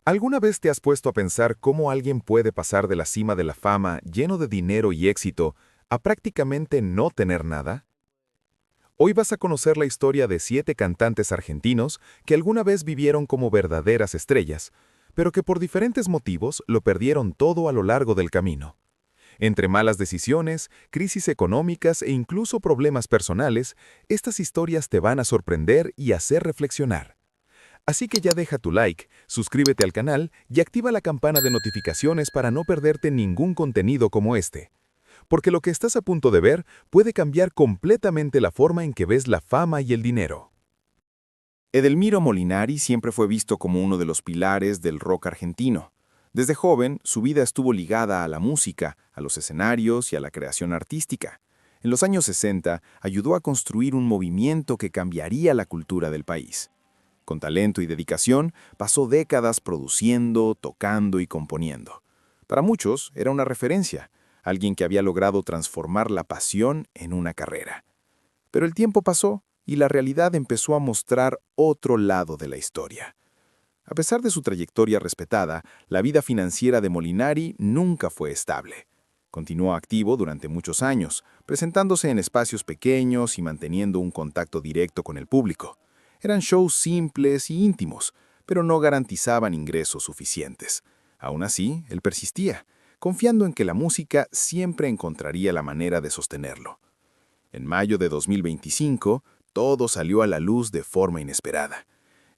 ¿Alguna vez te has puesto a pensar cómo alguien puede pasar de la cima de la fama, lleno de dinero y éxito, a prácticamente no tener nada? Hoy vas a conocer la historia de 7 cantantes argentinos que alguna vez vivieron como verdaderas estrellas, pero que por diferentes motivos lo perdieron todo a lo largo del camino. Entre malas decisiones, crisis económicas e incluso problemas personales, estas historias te van a sorprender y hacer reflexionar. Así que ya deja tu like, suscríbete al canal y activa la campana de notificaciones para no perderte ningún contenido como este. Porque lo que estás a punto de ver puede cambiar completamente la forma en que ves la fama y el dinero. Edelmiro Molinari siempre fue visto como uno de los pilares del rock argentino. Desde joven, su vida estuvo ligada a la música, a los escenarios y a la creación artística. En los años 60, ayudó a construir un movimiento que cambiaría la cultura del país. Con talento y dedicación, pasó décadas produciendo, tocando y componiendo. Para muchos, era una referencia, alguien que había logrado transformar la pasión en una carrera. Pero el tiempo pasó y la realidad empezó a mostrar otro lado de la historia. A pesar de su trayectoria respetada, la vida financiera de Molinari nunca fue estable. Continuó activo durante muchos años, presentándose en espacios pequeños y manteniendo un contacto directo con el público. Eran shows simples y íntimos, pero no garantizaban ingresos suficientes. Aún así, él persistía, confiando en que la música siempre encontraría la manera de sostenerlo. En mayo de 2025, todo salió a la luz de forma inesperada.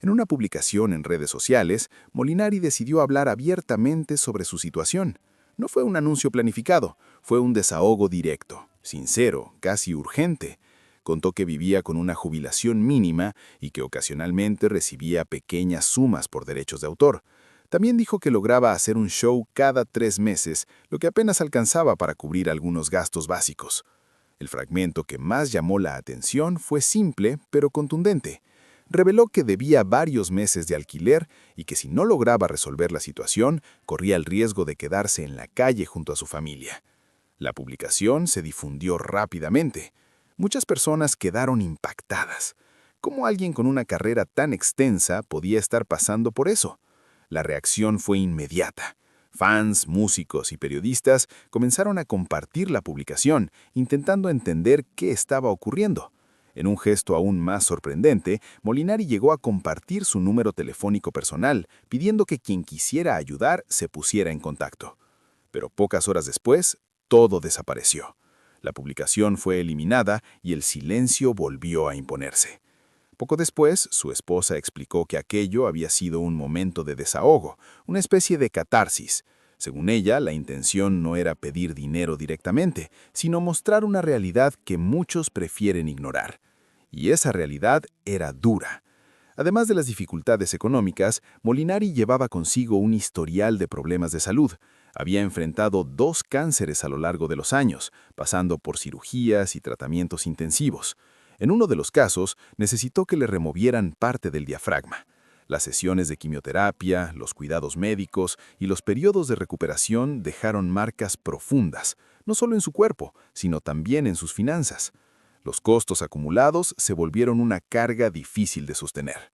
En una publicación en redes sociales, Molinari decidió hablar abiertamente sobre su situación. No fue un anuncio planificado, fue un desahogo directo, sincero, casi urgente. Contó que vivía con una jubilación mínima y que ocasionalmente recibía pequeñas sumas por derechos de autor. También dijo que lograba hacer un show cada 3 meses, lo que apenas alcanzaba para cubrir algunos gastos básicos. El fragmento que más llamó la atención fue simple, pero contundente. Reveló que debía varios meses de alquiler y que si no lograba resolver la situación, corría el riesgo de quedarse en la calle junto a su familia. La publicación se difundió rápidamente. Muchas personas quedaron impactadas. ¿Cómo alguien con una carrera tan extensa podía estar pasando por eso? La reacción fue inmediata. Fans, músicos y periodistas comenzaron a compartir la publicación, intentando entender qué estaba ocurriendo. En un gesto aún más sorprendente, Molinari llegó a compartir su número telefónico personal, pidiendo que quien quisiera ayudar se pusiera en contacto. Pero pocas horas después, todo desapareció. La publicación fue eliminada y el silencio volvió a imponerse. Poco después, su esposa explicó que aquello había sido un momento de desahogo, una especie de catarsis. Según ella, la intención no era pedir dinero directamente, sino mostrar una realidad que muchos prefieren ignorar. Y esa realidad era dura. Además de las dificultades económicas, Molinari llevaba consigo un historial de problemas de salud. Había enfrentado 2 cánceres a lo largo de los años, pasando por cirugías y tratamientos intensivos. En uno de los casos, necesitó que le removieran parte del diafragma. Las sesiones de quimioterapia, los cuidados médicos y los periodos de recuperación dejaron marcas profundas, no solo en su cuerpo, sino también en sus finanzas. Los costos acumulados se volvieron una carga difícil de sostener.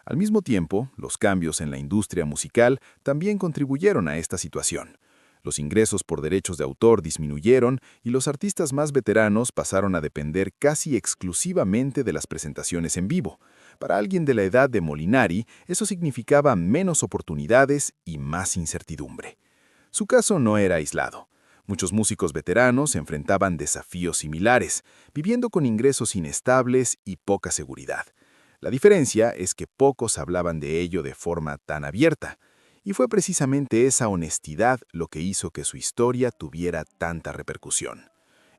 Al mismo tiempo, los cambios en la industria musical también contribuyeron a esta situación. Los ingresos por derechos de autor disminuyeron y los artistas más veteranos pasaron a depender casi exclusivamente de las presentaciones en vivo. Para alguien de la edad de Molinari, eso significaba menos oportunidades y más incertidumbre. Su caso no era aislado. Muchos músicos veteranos enfrentaban desafíos similares, viviendo con ingresos inestables y poca seguridad. La diferencia es que pocos hablaban de ello de forma tan abierta. Y fue precisamente esa honestidad lo que hizo que su historia tuviera tanta repercusión.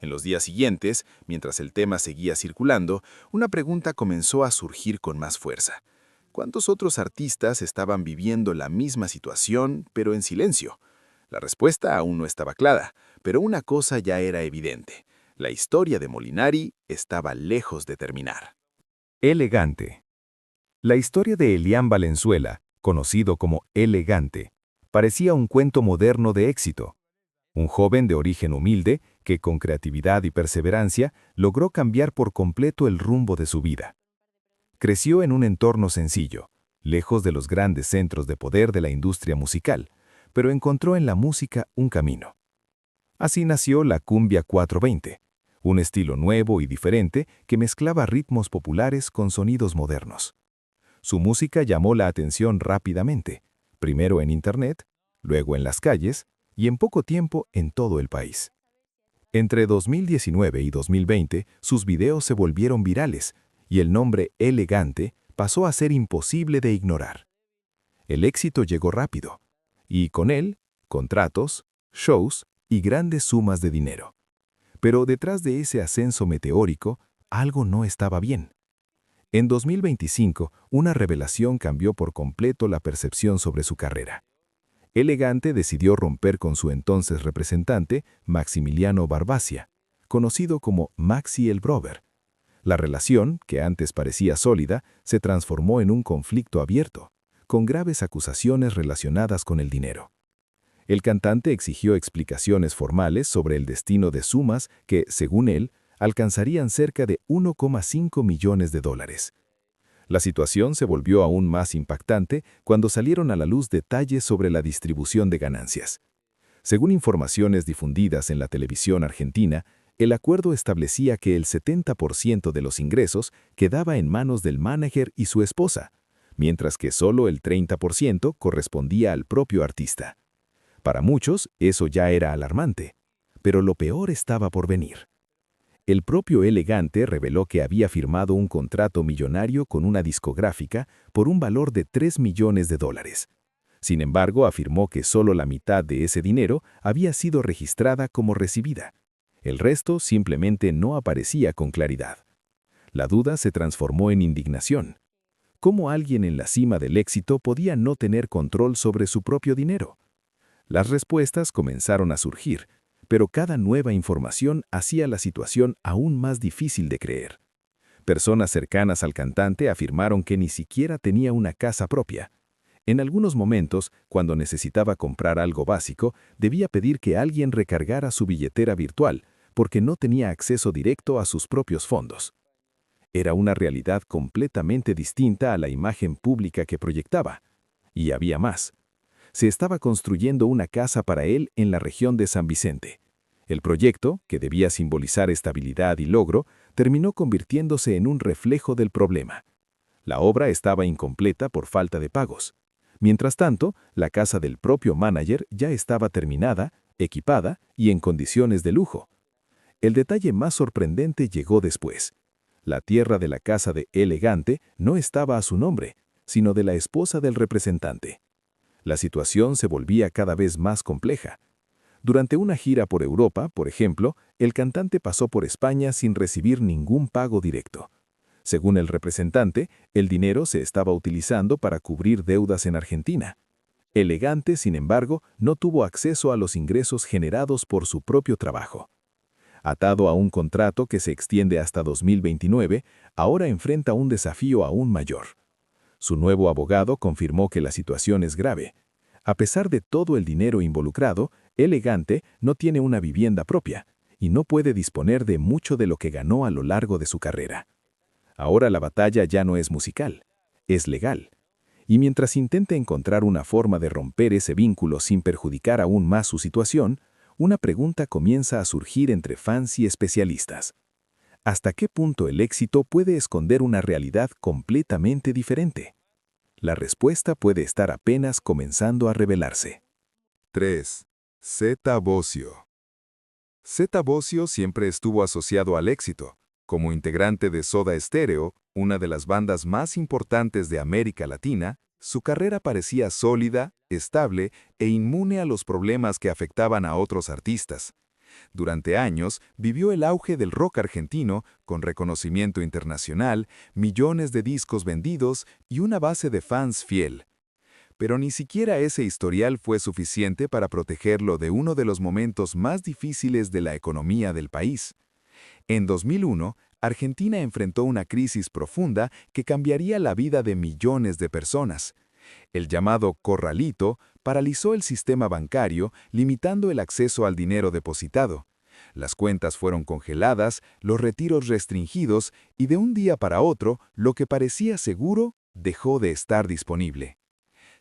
En los días siguientes, mientras el tema seguía circulando, una pregunta comenzó a surgir con más fuerza. ¿Cuántos otros artistas estaban viviendo la misma situación, pero en silencio? La respuesta aún no estaba clara, pero una cosa ya era evidente. La historia de Molinari estaba lejos de terminar. Elegante. La historia de Elian Valenzuela, conocido como Elegante, parecía un cuento moderno de éxito. Un joven de origen humilde que, con creatividad y perseverancia, logró cambiar por completo el rumbo de su vida. Creció en un entorno sencillo, lejos de los grandes centros de poder de la industria musical, pero encontró en la música un camino. Así nació la cumbia 420, un estilo nuevo y diferente que mezclaba ritmos populares con sonidos modernos. Su música llamó la atención rápidamente, primero en Internet, luego en las calles y en poco tiempo en todo el país. Entre 2019 y 2020, sus videos se volvieron virales y el nombre Elegante pasó a ser imposible de ignorar. El éxito llegó rápido, y con él, contratos, shows y grandes sumas de dinero. Pero detrás de ese ascenso meteórico, algo no estaba bien. En 2025, una revelación cambió por completo la percepción sobre su carrera. Elegante decidió romper con su entonces representante, Maximiliano Barbacia, conocido como Maxi el Brother. La relación, que antes parecía sólida, se transformó en un conflicto abierto, con graves acusaciones relacionadas con el dinero. El cantante exigió explicaciones formales sobre el destino de sumas que, según él, alcanzarían cerca de 1,5 millones de dólares. La situación se volvió aún más impactante cuando salieron a la luz detalles sobre la distribución de ganancias. Según informaciones difundidas en la televisión argentina, el acuerdo establecía que el 70% de los ingresos quedaba en manos del mánager y su esposa, mientras que solo el 30% correspondía al propio artista. Para muchos, eso ya era alarmante, pero lo peor estaba por venir. El propio Elegante reveló que había firmado un contrato millonario con una discográfica por un valor de 3 millones de dólares. Sin embargo, afirmó que solo la mitad de ese dinero había sido registrada como recibida. El resto simplemente no aparecía con claridad. La duda se transformó en indignación. ¿Cómo alguien en la cima del éxito podía no tener control sobre su propio dinero? Las respuestas comenzaron a surgir, pero cada nueva información hacía la situación aún más difícil de creer. Personas cercanas al cantante afirmaron que ni siquiera tenía una casa propia. En algunos momentos, cuando necesitaba comprar algo básico, debía pedir que alguien recargara su billetera virtual, porque no tenía acceso directo a sus propios fondos. Era una realidad completamente distinta a la imagen pública que proyectaba. Y había más. Se estaba construyendo una casa para él en la región de San Vicente. El proyecto, que debía simbolizar estabilidad y logro, terminó convirtiéndose en un reflejo del problema. La obra estaba incompleta por falta de pagos. Mientras tanto, la casa del propio mánager ya estaba terminada, equipada y en condiciones de lujo. El detalle más sorprendente llegó después. La tierra de la casa de Elegante no estaba a su nombre, sino de la esposa del representante. La situación se volvía cada vez más compleja. Durante una gira por Europa, por ejemplo, el cantante pasó por España sin recibir ningún pago directo. Según el representante, el dinero se estaba utilizando para cubrir deudas en Argentina. Elegante, sin embargo, no tuvo acceso a los ingresos generados por su propio trabajo. Atado a un contrato que se extiende hasta 2029, ahora enfrenta un desafío aún mayor. Su nuevo abogado confirmó que la situación es grave. A pesar de todo el dinero involucrado, Elegante no tiene una vivienda propia y no puede disponer de mucho de lo que ganó a lo largo de su carrera. Ahora la batalla ya no es musical, es legal. Y mientras intenta encontrar una forma de romper ese vínculo sin perjudicar aún más su situación, una pregunta comienza a surgir entre fans y especialistas. ¿Hasta qué punto el éxito puede esconder una realidad completamente diferente? La respuesta puede estar apenas comenzando a revelarse. 3. Zeta Bosio. Zeta Bosio siempre estuvo asociado al éxito. Como integrante de Soda Stereo, una de las bandas más importantes de América Latina, su carrera parecía sólida, estable e inmune a los problemas que afectaban a otros artistas. Durante años vivió el auge del rock argentino, con reconocimiento internacional, millones de discos vendidos y una base de fans fiel. Pero ni siquiera ese historial fue suficiente para protegerlo de uno de los momentos más difíciles de la economía del país. En 2001, Argentina enfrentó una crisis profunda que cambiaría la vida de millones de personas. El llamado corralito paralizó el sistema bancario, limitando el acceso al dinero depositado. Las cuentas fueron congeladas, los retiros restringidos y de un día para otro, lo que parecía seguro dejó de estar disponible.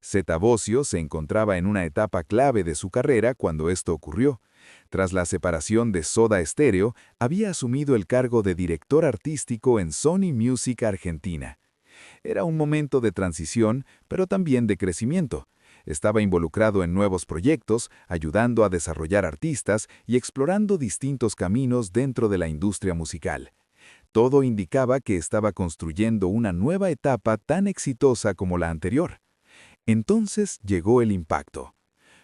Zeta Bosio se encontraba en una etapa clave de su carrera cuando esto ocurrió. Tras la separación de Soda Stereo, había asumido el cargo de director artístico en Sony Music Argentina. Era un momento de transición, pero también de crecimiento. Estaba involucrado en nuevos proyectos, ayudando a desarrollar artistas y explorando distintos caminos dentro de la industria musical. Todo indicaba que estaba construyendo una nueva etapa tan exitosa como la anterior. Entonces llegó el impacto.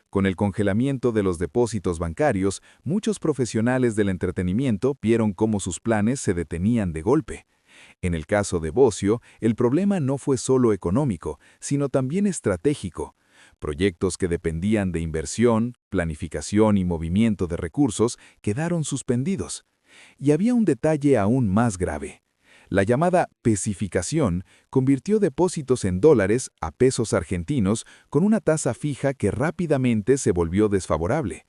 Con el congelamiento de los depósitos bancarios, muchos profesionales del entretenimiento vieron cómo sus planes se detenían de golpe. En el caso de Bosio, el problema no fue solo económico, sino también estratégico. Proyectos que dependían de inversión, planificación y movimiento de recursos quedaron suspendidos. Y había un detalle aún más grave. La llamada pesificación convirtió depósitos en dólares a pesos argentinos con una tasa fija que rápidamente se volvió desfavorable.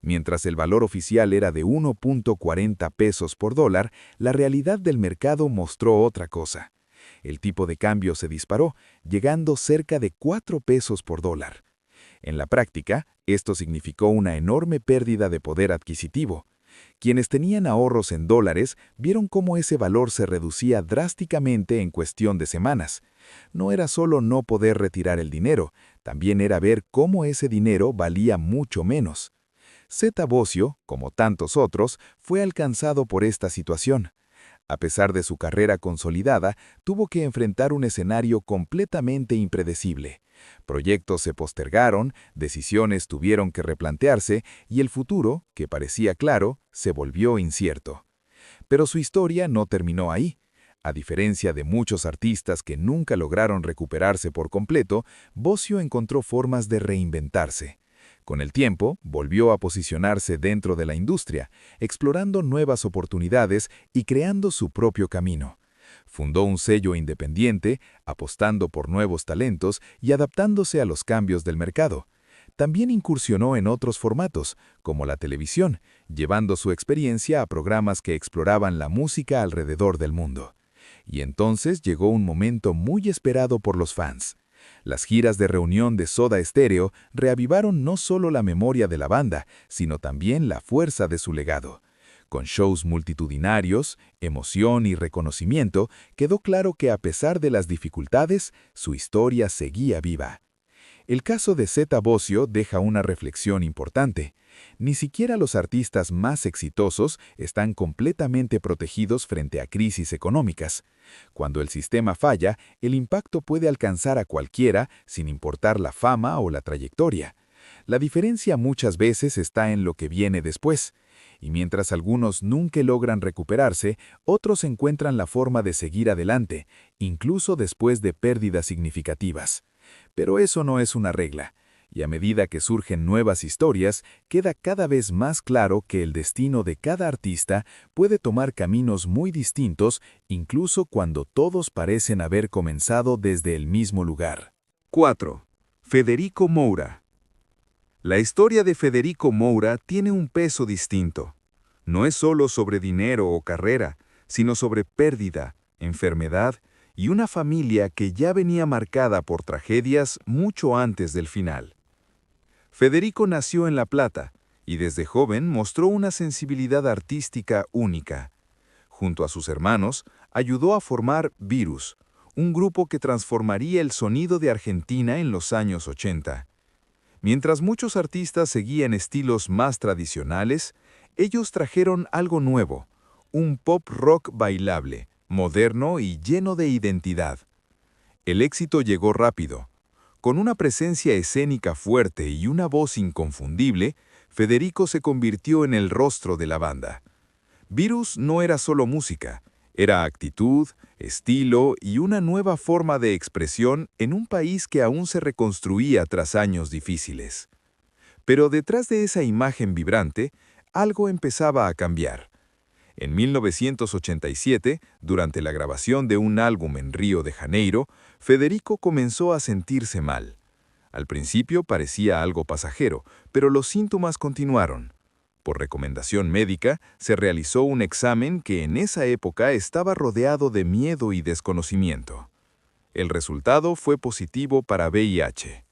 Mientras el valor oficial era de 1.40 pesos por dólar, la realidad del mercado mostró otra cosa. El tipo de cambio se disparó, llegando cerca de 4 pesos por dólar. En la práctica, esto significó una enorme pérdida de poder adquisitivo. Quienes tenían ahorros en dólares vieron cómo ese valor se reducía drásticamente en cuestión de semanas. No era solo no poder retirar el dinero, también era ver cómo ese dinero valía mucho menos. Zeta Bosio, como tantos otros, fue alcanzado por esta situación. A pesar de su carrera consolidada, tuvo que enfrentar un escenario completamente impredecible. Proyectos se postergaron, decisiones tuvieron que replantearse y el futuro, que parecía claro, se volvió incierto. Pero su historia no terminó ahí. A diferencia de muchos artistas que nunca lograron recuperarse por completo, Bosio encontró formas de reinventarse. Con el tiempo, volvió a posicionarse dentro de la industria, explorando nuevas oportunidades y creando su propio camino. Fundó un sello independiente, apostando por nuevos talentos y adaptándose a los cambios del mercado. También incursionó en otros formatos, como la televisión, llevando su experiencia a programas que exploraban la música alrededor del mundo. Y entonces llegó un momento muy esperado por los fans. Las giras de reunión de Soda Stereo reavivaron no solo la memoria de la banda, sino también la fuerza de su legado. Con shows multitudinarios, emoción y reconocimiento, quedó claro que a pesar de las dificultades, su historia seguía viva. El caso de Zeta Bosio deja una reflexión importante. Ni siquiera los artistas más exitosos están completamente protegidos frente a crisis económicas. Cuando el sistema falla, el impacto puede alcanzar a cualquiera sin importar la fama o la trayectoria. La diferencia muchas veces está en lo que viene después. Y mientras algunos nunca logran recuperarse, otros encuentran la forma de seguir adelante, incluso después de pérdidas significativas. Pero eso no es una regla, y a medida que surgen nuevas historias, queda cada vez más claro que el destino de cada artista puede tomar caminos muy distintos, incluso cuando todos parecen haber comenzado desde el mismo lugar. 4. Federico Moura. La historia de Federico Moura tiene un peso distinto. No es solo sobre dinero o carrera, sino sobre pérdida, enfermedad y una familia que ya venía marcada por tragedias mucho antes del final. Federico nació en La Plata y desde joven mostró una sensibilidad artística única. Junto a sus hermanos, ayudó a formar Virus, un grupo que transformaría el sonido de Argentina en los años 80. Mientras muchos artistas seguían estilos más tradicionales, ellos trajeron algo nuevo, un pop rock bailable, moderno y lleno de identidad. El éxito llegó rápido. Con una presencia escénica fuerte y una voz inconfundible, Federico se convirtió en el rostro de la banda. Virus no era solo música, era actitud, estilo y una nueva forma de expresión en un país que aún se reconstruía tras años difíciles. Pero detrás de esa imagen vibrante, algo empezaba a cambiar. En 1987, durante la grabación de un álbum en Río de Janeiro, Federico comenzó a sentirse mal. Al principio parecía algo pasajero, pero los síntomas continuaron. Por recomendación médica, se realizó un examen que en esa época estaba rodeado de miedo y desconocimiento. El resultado fue positivo para VIH.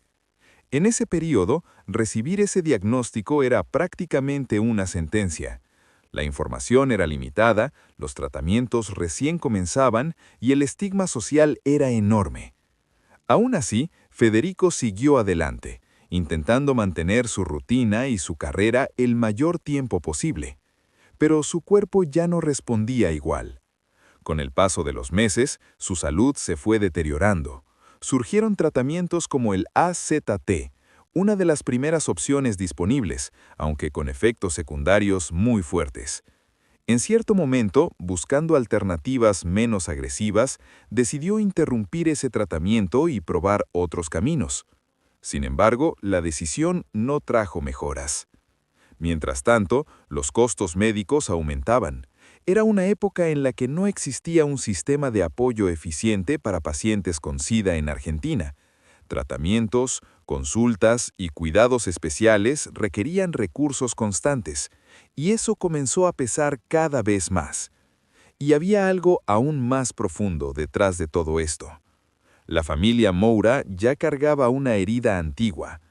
En ese periodo, recibir ese diagnóstico era prácticamente una sentencia. La información era limitada, los tratamientos recién comenzaban y el estigma social era enorme. Aún así, Federico siguió adelante, intentando mantener su rutina y su carrera el mayor tiempo posible. Pero su cuerpo ya no respondía igual. Con el paso de los meses, su salud se fue deteriorando. Surgieron tratamientos como el AZT, una de las primeras opciones disponibles, aunque con efectos secundarios muy fuertes. En cierto momento, buscando alternativas menos agresivas, decidió interrumpir ese tratamiento y probar otros caminos. Sin embargo, la decisión no trajo mejoras. Mientras tanto, los costos médicos aumentaban. Era una época en la que no existía un sistema de apoyo eficiente para pacientes con SIDA en Argentina. Tratamientos, consultas y cuidados especiales requerían recursos constantes, y eso comenzó a pesar cada vez más. Y había algo aún más profundo detrás de todo esto. La familia Moura ya cargaba una herida antigua.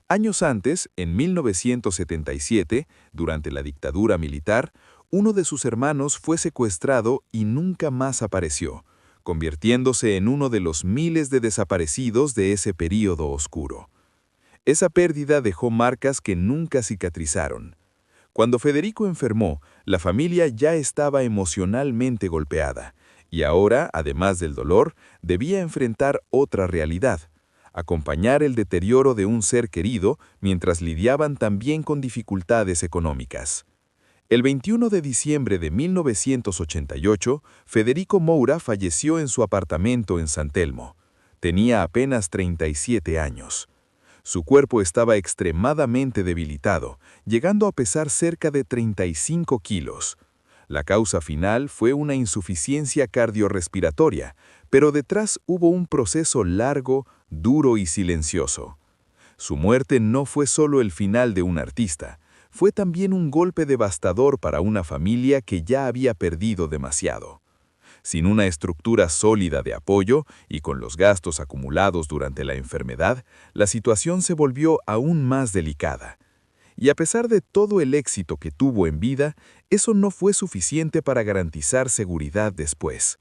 Años antes, en 1977, durante la dictadura militar, uno de sus hermanos fue secuestrado y nunca más apareció, convirtiéndose en uno de los miles de desaparecidos de ese período oscuro. Esa pérdida dejó marcas que nunca cicatrizaron. Cuando Federico enfermó, la familia ya estaba emocionalmente golpeada, y ahora, además del dolor, debía enfrentar otra realidad: acompañar el deterioro de un ser querido mientras lidiaban también con dificultades económicas. El 21 de diciembre de 1988, Federico Moura falleció en su apartamento en San Telmo. Tenía apenas 37 años. Su cuerpo estaba extremadamente debilitado, llegando a pesar cerca de 35 kilos. La causa final fue una insuficiencia cardiorrespiratoria, pero detrás hubo un proceso largo, duro y silencioso. Su muerte no fue solo el final de un artista, fue también un golpe devastador para una familia que ya había perdido demasiado. Sin una estructura sólida de apoyo y con los gastos acumulados durante la enfermedad, la situación se volvió aún más delicada. Y a pesar de todo el éxito que tuvo en vida, eso no fue suficiente para garantizar seguridad después.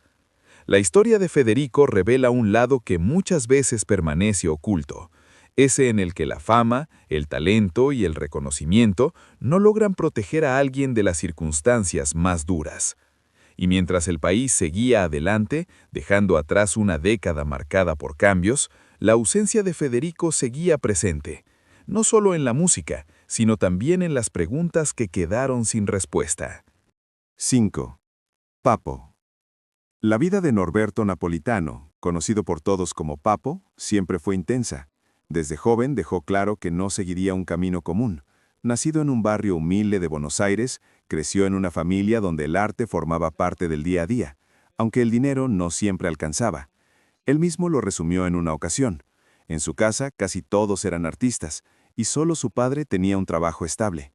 La historia de Federico revela un lado que muchas veces permanece oculto, ese en el que la fama, el talento y el reconocimiento no logran proteger a alguien de las circunstancias más duras. Y mientras el país seguía adelante, dejando atrás una década marcada por cambios, la ausencia de Federico seguía presente, no solo en la música, sino también en las preguntas que quedaron sin respuesta. 5. Papo. La vida de Norberto Napolitano, conocido por todos como Papo, siempre fue intensa. Desde joven dejó claro que no seguiría un camino común. Nacido en un barrio humilde de Buenos Aires, creció en una familia donde el arte formaba parte del día a día, aunque el dinero no siempre alcanzaba. Él mismo lo resumió en una ocasión. En su casa casi todos eran artistas, y solo su padre tenía un trabajo estable.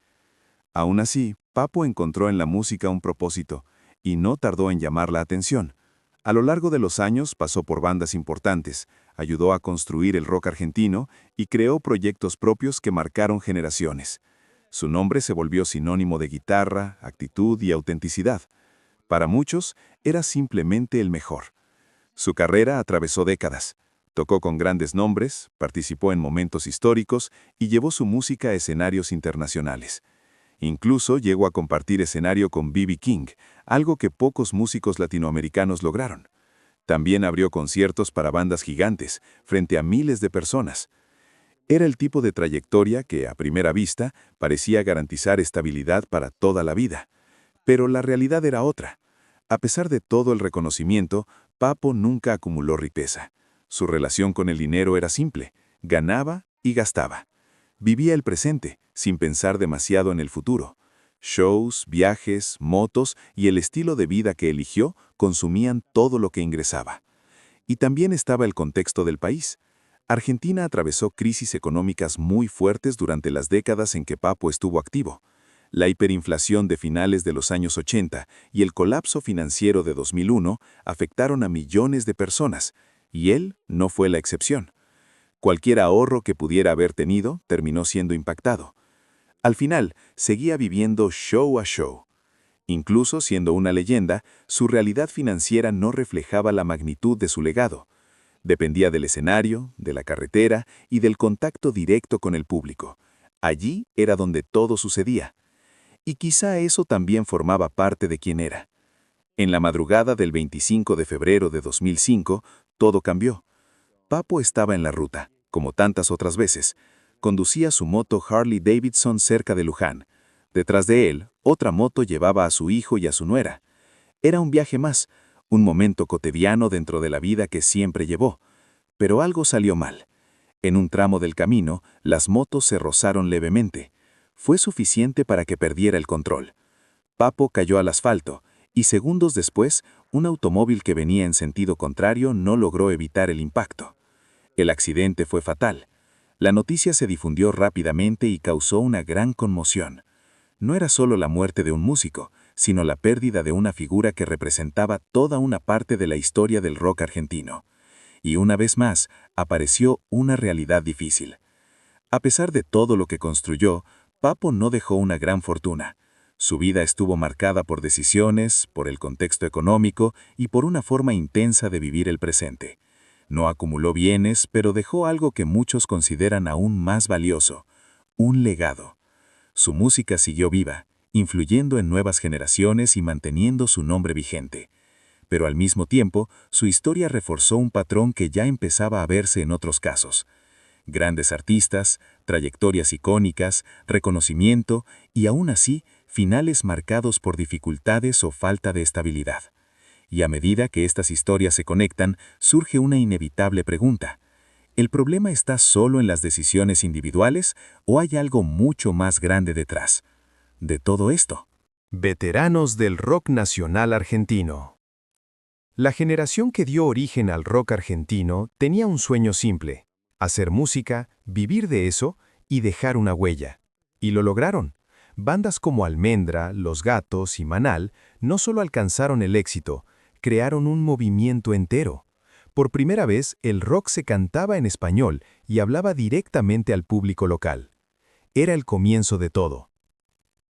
Aún así, Papo encontró en la música un propósito, y no tardó en llamar la atención. A lo largo de los años pasó por bandas importantes, ayudó a construir el rock argentino y creó proyectos propios que marcaron generaciones. Su nombre se volvió sinónimo de guitarra, actitud y autenticidad. Para muchos, era simplemente el mejor. Su carrera atravesó décadas. Tocó con grandes nombres, participó en momentos históricos y llevó su música a escenarios internacionales. Incluso llegó a compartir escenario con B.B. King, algo que pocos músicos latinoamericanos lograron. También abrió conciertos para bandas gigantes, frente a miles de personas. Era el tipo de trayectoria que, a primera vista, parecía garantizar estabilidad para toda la vida. Pero la realidad era otra. A pesar de todo el reconocimiento, Papo nunca acumuló riqueza. Su relación con el dinero era simple: ganaba y gastaba. Vivía el presente, sin pensar demasiado en el futuro. Shows, viajes, motos y el estilo de vida que eligió consumían todo lo que ingresaba. Y también estaba el contexto del país. Argentina atravesó crisis económicas muy fuertes durante las décadas en que Papo estuvo activo. La hiperinflación de finales de los años 80 y el colapso financiero de 2001 afectaron a millones de personas, y él no fue la excepción. Cualquier ahorro que pudiera haber tenido terminó siendo impactado. Al final, seguía viviendo show a show. Incluso siendo una leyenda, su realidad financiera no reflejaba la magnitud de su legado. Dependía del escenario, de la carretera y del contacto directo con el público. Allí era donde todo sucedía. Y quizá eso también formaba parte de quién era. En la madrugada del 25 de febrero de 2005, todo cambió. Papo estaba en la ruta, como tantas otras veces. Conducía su moto Harley Davidson cerca de Luján. Detrás de él, otra moto llevaba a su hijo y a su nuera. Era un viaje más, un momento cotidiano dentro de la vida que siempre llevó. Pero algo salió mal. En un tramo del camino, las motos se rozaron levemente. Fue suficiente para que perdiera el control. Papo cayó al asfalto, y segundos después, un automóvil que venía en sentido contrario no logró evitar el impacto. El accidente fue fatal. La noticia se difundió rápidamente y causó una gran conmoción. No era solo la muerte de un músico, sino la pérdida de una figura que representaba toda una parte de la historia del rock argentino. Y una vez más, apareció una realidad difícil. A pesar de todo lo que construyó, Papo no dejó una gran fortuna. Su vida estuvo marcada por decisiones, por el contexto económico y por una forma intensa de vivir el presente. No acumuló bienes, pero dejó algo que muchos consideran aún más valioso: un legado. Su música siguió viva, influyendo en nuevas generaciones y manteniendo su nombre vigente. Pero al mismo tiempo, su historia reforzó un patrón que ya empezaba a verse en otros casos. Grandes artistas, trayectorias icónicas, reconocimiento y aún así, finales marcados por dificultades o falta de estabilidad. Y a medida que estas historias se conectan, surge una inevitable pregunta: ¿el problema está solo en las decisiones individuales o hay algo mucho más grande detrás de todo esto? Veteranos del rock nacional argentino. La generación que dio origen al rock argentino tenía un sueño simple: hacer música, vivir de eso y dejar una huella. Y lo lograron. Bandas como Almendra, Los Gatos y Manal no solo alcanzaron el éxito, crearon un movimiento entero. Por primera vez, el rock se cantaba en español y hablaba directamente al público local. Era el comienzo de todo.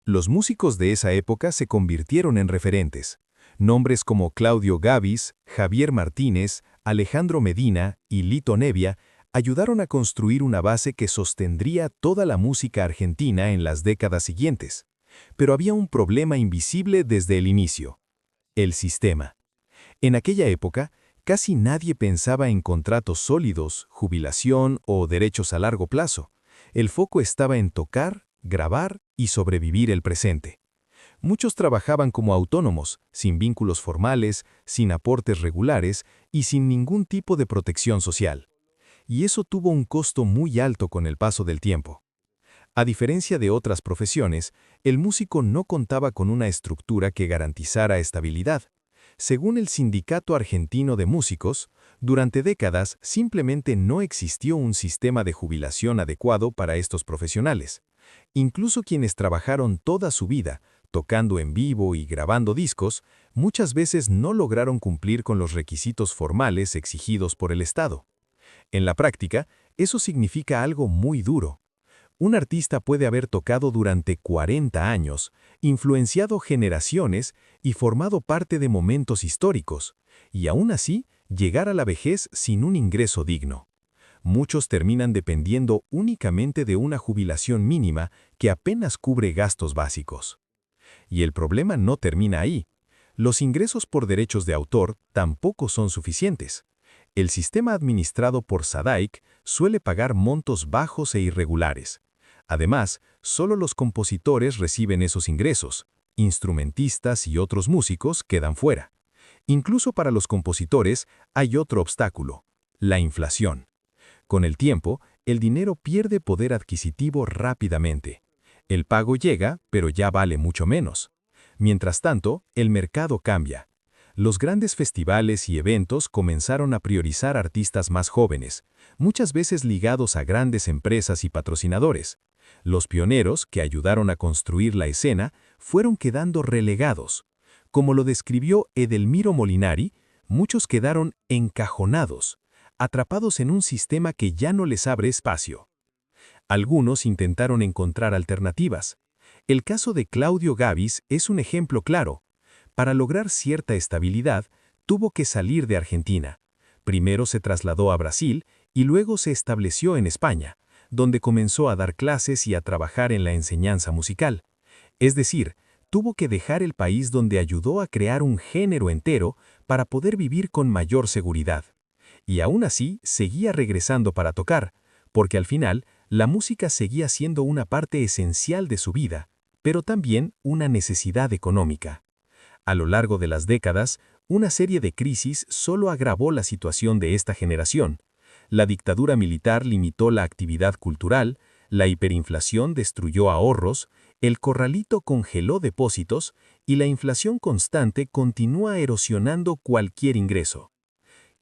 Los músicos de esa época se convirtieron en referentes. Nombres como Claudio Gabis, Javier Martínez, Alejandro Medina y Lito Nebbia ayudaron a construir una base que sostendría toda la música argentina en las décadas siguientes. Pero había un problema invisible desde el inicio: el sistema. En aquella época, casi nadie pensaba en contratos sólidos, jubilación o derechos a largo plazo. El foco estaba en tocar, grabar y sobrevivir el presente. Muchos trabajaban como autónomos, sin vínculos formales, sin aportes regulares y sin ningún tipo de protección social. Y eso tuvo un costo muy alto con el paso del tiempo. A diferencia de otras profesiones, el músico no contaba con una estructura que garantizara estabilidad. Según el Sindicato Argentino de Músicos, durante décadas simplemente no existió un sistema de jubilación adecuado para estos profesionales. Incluso quienes trabajaron toda su vida, tocando en vivo y grabando discos, muchas veces no lograron cumplir con los requisitos formales exigidos por el Estado. En la práctica, eso significa algo muy duro. Un artista puede haber tocado durante 40 años, influenciado generaciones y formado parte de momentos históricos, y aún así llegar a la vejez sin un ingreso digno. Muchos terminan dependiendo únicamente de una jubilación mínima que apenas cubre gastos básicos. Y el problema no termina ahí. Los ingresos por derechos de autor tampoco son suficientes. El sistema administrado por SADAIC suele pagar montos bajos e irregulares. Además, solo los compositores reciben esos ingresos. Instrumentistas y otros músicos quedan fuera. Incluso para los compositores hay otro obstáculo: la inflación. Con el tiempo, el dinero pierde poder adquisitivo rápidamente. El pago llega, pero ya vale mucho menos. Mientras tanto, el mercado cambia. Los grandes festivales y eventos comenzaron a priorizar artistas más jóvenes, muchas veces ligados a grandes empresas y patrocinadores. Los pioneros, que ayudaron a construir la escena, fueron quedando relegados. Como lo describió Edelmiro Molinari, muchos quedaron encajonados, atrapados en un sistema que ya no les abre espacio. Algunos intentaron encontrar alternativas. El caso de Claudio Gabis es un ejemplo claro. Para lograr cierta estabilidad, tuvo que salir de Argentina. Primero se trasladó a Brasil y luego se estableció en España, donde comenzó a dar clases y a trabajar en la enseñanza musical. Es decir, tuvo que dejar el país donde ayudó a crear un género entero para poder vivir con mayor seguridad. Y aún así seguía regresando para tocar, porque al final la música seguía siendo una parte esencial de su vida, pero también una necesidad económica. A lo largo de las décadas, una serie de crisis solo agravó la situación de esta generación. La dictadura militar limitó la actividad cultural, la hiperinflación destruyó ahorros, el corralito congeló depósitos y la inflación constante continúa erosionando cualquier ingreso.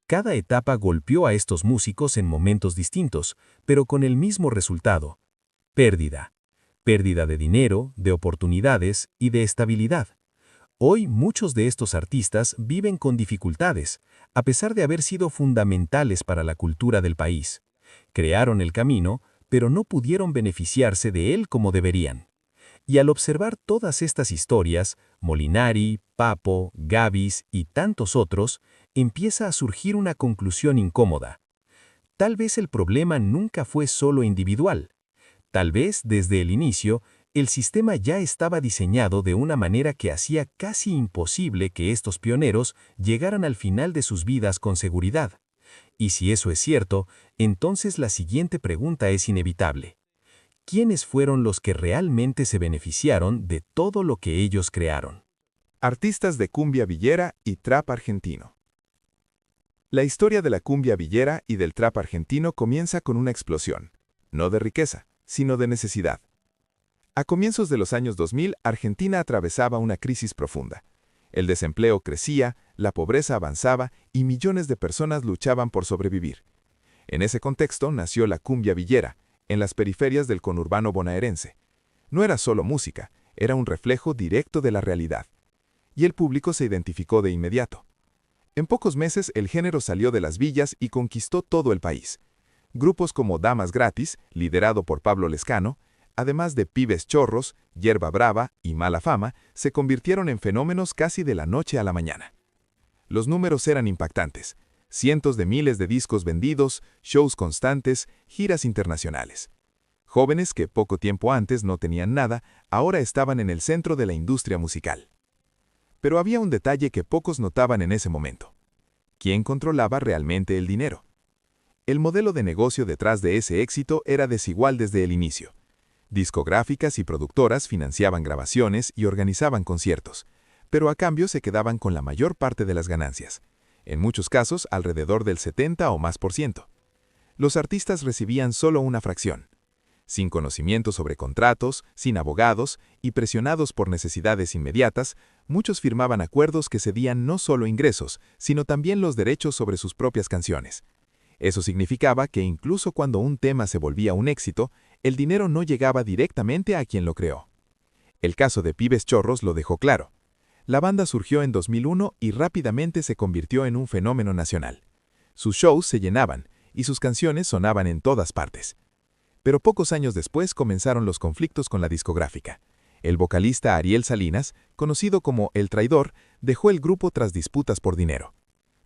Cada etapa golpeó a estos músicos en momentos distintos, pero con el mismo resultado: pérdida. Pérdida de dinero, de oportunidades y de estabilidad. Hoy muchos de estos artistas viven con dificultades, a pesar de haber sido fundamentales para la cultura del país. Crearon el camino, pero no pudieron beneficiarse de él como deberían. Y al observar todas estas historias, Molinari, Papo, Gabis y tantos otros, empieza a surgir una conclusión incómoda. Tal vez el problema nunca fue solo individual. Tal vez, desde el inicio, el sistema ya estaba diseñado de una manera que hacía casi imposible que estos pioneros llegaran al final de sus vidas con seguridad. Y si eso es cierto, entonces la siguiente pregunta es inevitable. ¿Quiénes fueron los que realmente se beneficiaron de todo lo que ellos crearon? Artistas de cumbia villera y trap argentino. La historia de la cumbia villera y del trap argentino comienza con una explosión, no de riqueza, sino de necesidad. A comienzos de los años 2000, Argentina atravesaba una crisis profunda. El desempleo crecía, la pobreza avanzaba y millones de personas luchaban por sobrevivir. En ese contexto nació la cumbia villera, en las periferias del conurbano bonaerense. No era solo música, era un reflejo directo de la realidad. Y el público se identificó de inmediato. En pocos meses el género salió de las villas y conquistó todo el país. Grupos como Damas Gratis, liderado por Pablo Lescano, además de Pibes Chorros, Yerba Brava y Mala Fama, se convirtieron en fenómenos casi de la noche a la mañana. Los números eran impactantes: cientos de miles de discos vendidos, shows constantes, giras internacionales. Jóvenes que poco tiempo antes no tenían nada, ahora estaban en el centro de la industria musical. Pero había un detalle que pocos notaban en ese momento. ¿Quién controlaba realmente el dinero? El modelo de negocio detrás de ese éxito era desigual desde el inicio. Discográficas y productoras financiaban grabaciones y organizaban conciertos, pero a cambio se quedaban con la mayor parte de las ganancias, en muchos casos alrededor del 70 o más por ciento. Los artistas recibían solo una fracción. Sin conocimiento sobre contratos, sin abogados y presionados por necesidades inmediatas, muchos firmaban acuerdos que cedían no solo ingresos, sino también los derechos sobre sus propias canciones. Eso significaba que incluso cuando un tema se volvía un éxito, el dinero no llegaba directamente a quien lo creó. El caso de Pibes Chorros lo dejó claro. La banda surgió en 2001 y rápidamente se convirtió en un fenómeno nacional. Sus shows se llenaban y sus canciones sonaban en todas partes. Pero pocos años después comenzaron los conflictos con la discográfica. El vocalista Ariel Salinas, conocido como El Traidor, dejó el grupo tras disputas por dinero.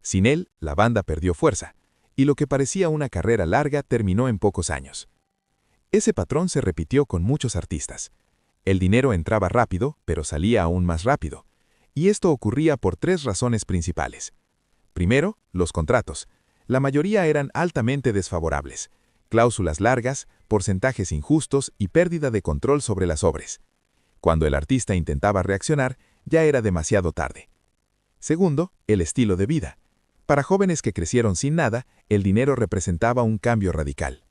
Sin él, la banda perdió fuerza, y lo que parecía una carrera larga terminó en pocos años. Ese patrón se repitió con muchos artistas. El dinero entraba rápido, pero salía aún más rápido. Y esto ocurría por tres razones principales. Primero, los contratos. La mayoría eran altamente desfavorables. Cláusulas largas, porcentajes injustos y pérdida de control sobre las obras. Cuando el artista intentaba reaccionar, ya era demasiado tarde. Segundo, el estilo de vida. Para jóvenes que crecieron sin nada, el dinero representaba un cambio radical.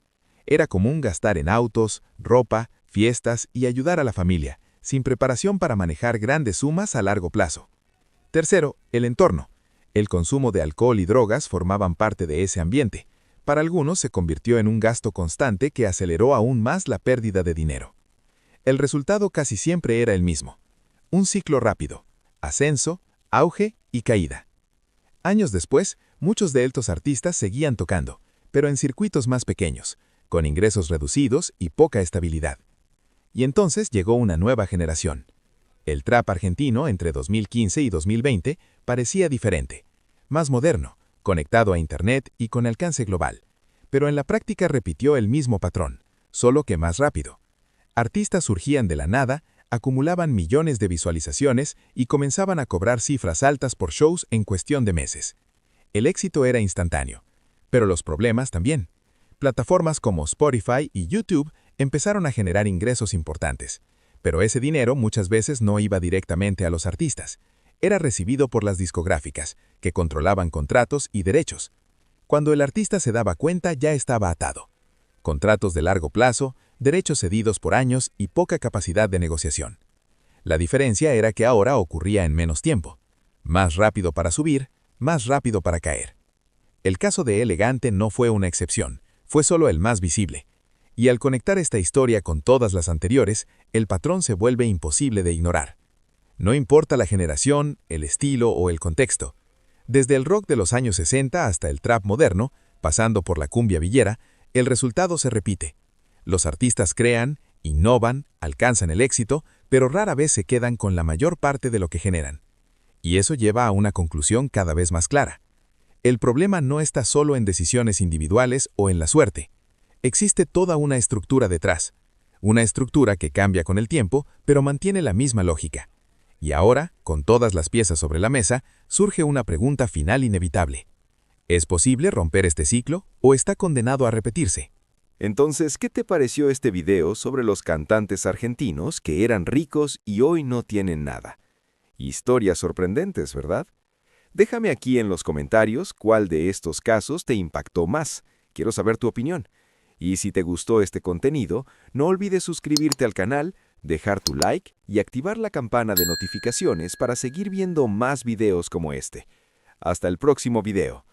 Era común gastar en autos, ropa, fiestas y ayudar a la familia, sin preparación para manejar grandes sumas a largo plazo. Tercero, el entorno. El consumo de alcohol y drogas formaban parte de ese ambiente. Para algunos se convirtió en un gasto constante que aceleró aún más la pérdida de dinero. El resultado casi siempre era el mismo. Un ciclo rápido: ascenso, auge y caída. Años después, Muchos de estos artistas seguían tocando, pero en circuitos más pequeños, con ingresos reducidos y poca estabilidad. Y entonces llegó una nueva generación. El trap argentino entre 2015 y 2020 parecía diferente, más moderno, conectado a Internet y con alcance global. Pero en la práctica repitió el mismo patrón, solo que más rápido. Artistas surgían de la nada, acumulaban millones de visualizaciones y comenzaban a cobrar cifras altas por shows en cuestión de meses. El éxito era instantáneo, pero los problemas también. Plataformas como Spotify y YouTube empezaron a generar ingresos importantes, pero ese dinero muchas veces no iba directamente a los artistas. Era recibido por las discográficas, que controlaban contratos y derechos. Cuando el artista se daba cuenta, ya estaba atado. Contratos de largo plazo, derechos cedidos por años y poca capacidad de negociación. La diferencia era que ahora ocurría en menos tiempo. Más rápido para subir, más rápido para caer. El caso de Elegante no fue una excepción, fue solo el más visible. Y al conectar esta historia con todas las anteriores, el patrón se vuelve imposible de ignorar. No importa la generación, el estilo o el contexto. Desde el rock de los años 60 hasta el trap moderno, pasando por la cumbia villera, el resultado se repite. Los artistas crean, innovan, alcanzan el éxito, pero rara vez se quedan con la mayor parte de lo que generan. Y eso lleva a una conclusión cada vez más clara. El problema no está solo en decisiones individuales o en la suerte. Existe toda una estructura detrás. Una estructura que cambia con el tiempo, pero mantiene la misma lógica. Y ahora, con todas las piezas sobre la mesa, surge una pregunta final inevitable. ¿Es posible romper este ciclo o está condenado a repetirse? Entonces, ¿qué te pareció este video sobre los cantantes argentinos que eran ricos y hoy no tienen nada? Historias sorprendentes, ¿verdad? Déjame aquí en los comentarios cuál de estos casos te impactó más. Quiero saber tu opinión. Y si te gustó este contenido, no olvides suscribirte al canal, dejar tu like y activar la campana de notificaciones para seguir viendo más videos como este. Hasta el próximo video.